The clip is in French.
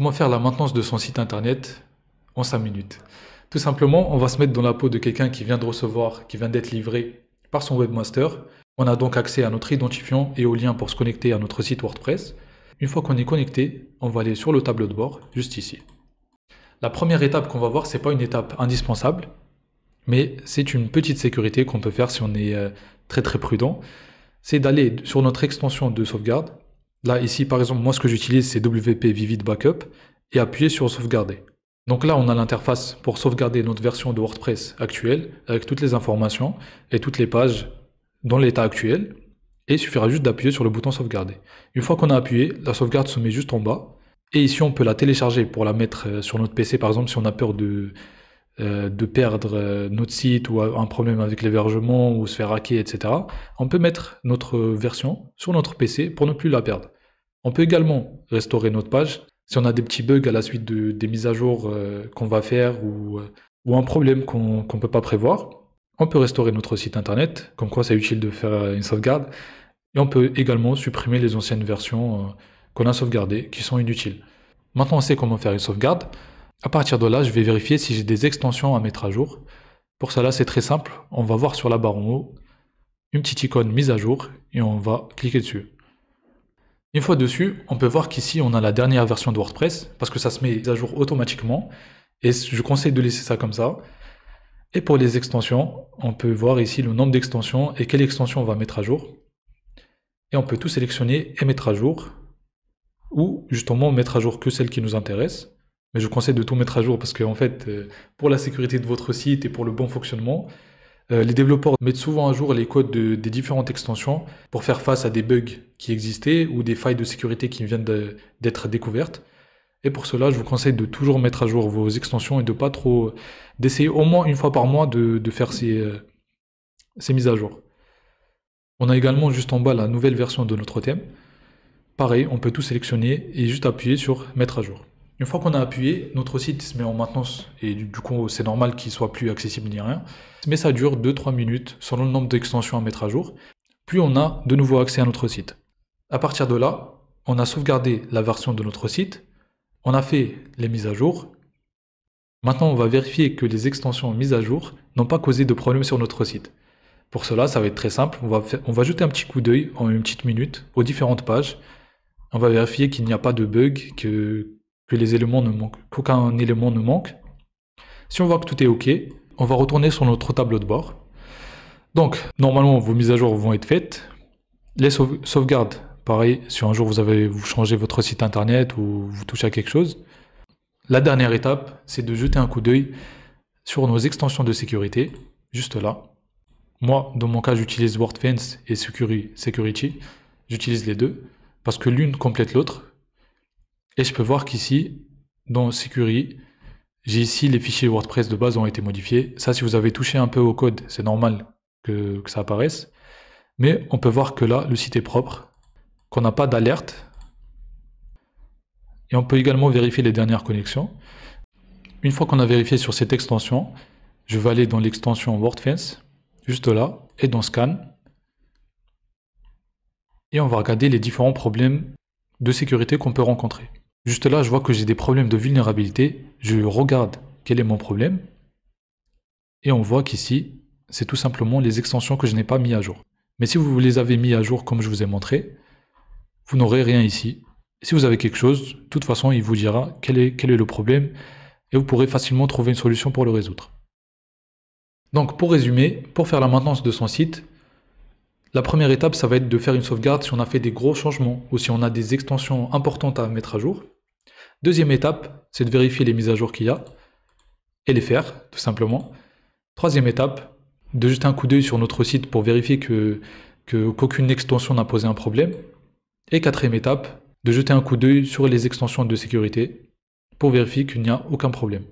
Comment faire la maintenance de son site internet en 5 minutes? Tout simplement, on va se mettre dans la peau de quelqu'un qui vient de recevoir, qui vient d'être livré par son webmaster. On a donc accès à notre identifiant et au lien pour se connecter à notre site WordPress. Une fois qu'on est connecté, on va aller sur le tableau de bord, juste ici. La première étape qu'on va voir, c'est pas une étape indispensable, mais c'est une petite sécurité qu'on peut faire si on est très prudent. C'est d'aller sur notre extension de sauvegarde. Là, ici, par exemple, moi, ce que j'utilise, c'est WP Vivid Backup et appuyer sur sauvegarder. Donc là, on a l'interface pour sauvegarder notre version de WordPress actuelle avec toutes les informations et toutes les pages dans l'état actuel. Et il suffira juste d'appuyer sur le bouton sauvegarder. Une fois qu'on a appuyé, la sauvegarde se met juste en bas. Et ici, on peut la télécharger pour la mettre sur notre PC, par exemple, si on a peur de perdre notre site ou un problème avec l'hébergement ou se faire hacker, etc. On peut mettre notre version sur notre PC pour ne plus la perdre. On peut également restaurer notre page si on a des petits bugs à la suite des mises à jour qu'on va faire ou un problème qu'on ne peut pas prévoir. On peut restaurer notre site internet, comme quoi c'est utile de faire une sauvegarde. Et on peut également supprimer les anciennes versions qu'on a sauvegardées, qui sont inutiles. Maintenant on sait comment faire une sauvegarde. À partir de là, je vais vérifier si j'ai des extensions à mettre à jour. Pour cela, c'est très simple. On va voir sur la barre en haut une petite icône mise à jour et on va cliquer dessus. Une fois dessus, on peut voir qu'ici, on a la dernière version de WordPress parce que ça se met à jour automatiquement et je conseille de laisser ça comme ça. Et pour les extensions, on peut voir ici le nombre d'extensions et quelle extension on va mettre à jour. Et on peut tout sélectionner et mettre à jour ou justement mettre à jour que celles qui nous intéressent. Mais je vous conseille de tout mettre à jour parce qu'en fait, pour la sécurité de votre site et pour le bon fonctionnement, les développeurs mettent souvent à jour les codes des différentes extensions pour faire face à des bugs qui existaient ou des failles de sécurité qui viennent d'être découvertes. Et pour cela, je vous conseille de toujours mettre à jour vos extensions et de pas trop d'essayer au moins une fois par mois de faire ces mises à jour. On a également juste en bas la nouvelle version de notre thème. Pareil, on peut tout sélectionner et juste appuyer sur mettre à jour. Une fois qu'on a appuyé, notre site se met en maintenance et du coup c'est normal qu'il soit plus accessible ni rien. Mais ça dure 2-3 minutes selon le nombre d'extensions à mettre à jour. Puis on a de nouveau accès à notre site. À partir de là, on a sauvegardé la version de notre site. On a fait les mises à jour. Maintenant on va vérifier que les extensions mises à jour n'ont pas causé de problème sur notre site. Pour cela, ça va être très simple. On va jeter un petit coup d'œil en une petite minute aux différentes pages. On va vérifier qu'il n'y a pas de bug, que les éléments ne manquent, qu'aucun élément ne manque. Si on voit que tout est OK, on va retourner sur notre tableau de bord. Donc, normalement, vos mises à jour vont être faites. Les sauvegardes, pareil, si un jour vous changez votre site internet ou vous touchez à quelque chose. La dernière étape, c'est de jeter un coup d'œil sur nos extensions de sécurité, juste là. Moi, dans mon cas, j'utilise WordFence et Security. J'utilise les deux parce que l'une complète l'autre. Et je peux voir qu'ici, dans Security, j'ai ici les fichiers WordPress de base ont été modifiés. Ça, si vous avez touché un peu au code, c'est normal que ça apparaisse. Mais on peut voir que là, le site est propre, qu'on n'a pas d'alerte. Et on peut également vérifier les dernières connexions. Une fois qu'on a vérifié sur cette extension, je vais aller dans l'extension WordFence, juste là, et dans Scan. Et on va regarder les différents problèmes de sécurité qu'on peut rencontrer. Juste là, je vois que j'ai des problèmes de vulnérabilité. Je regarde quel est mon problème. Et on voit qu'ici, c'est tout simplement les extensions que je n'ai pas mis à jour. Mais si vous les avez mis à jour comme je vous ai montré, vous n'aurez rien ici. Si vous avez quelque chose, de toute façon, il vous dira quel est le problème et vous pourrez facilement trouver une solution pour le résoudre. Donc, pour résumer, pour faire la maintenance de son site, la première étape, ça va être de faire une sauvegarde si on a fait des gros changements ou si on a des extensions importantes à mettre à jour. Deuxième étape, c'est de vérifier les mises à jour qu'il y a et les faire, tout simplement. Troisième étape, de jeter un coup d'œil sur notre site pour vérifier qu'aucune extension n'a posé un problème. Et quatrième étape, de jeter un coup d'œil sur les extensions de sécurité pour vérifier qu'il n'y a aucun problème.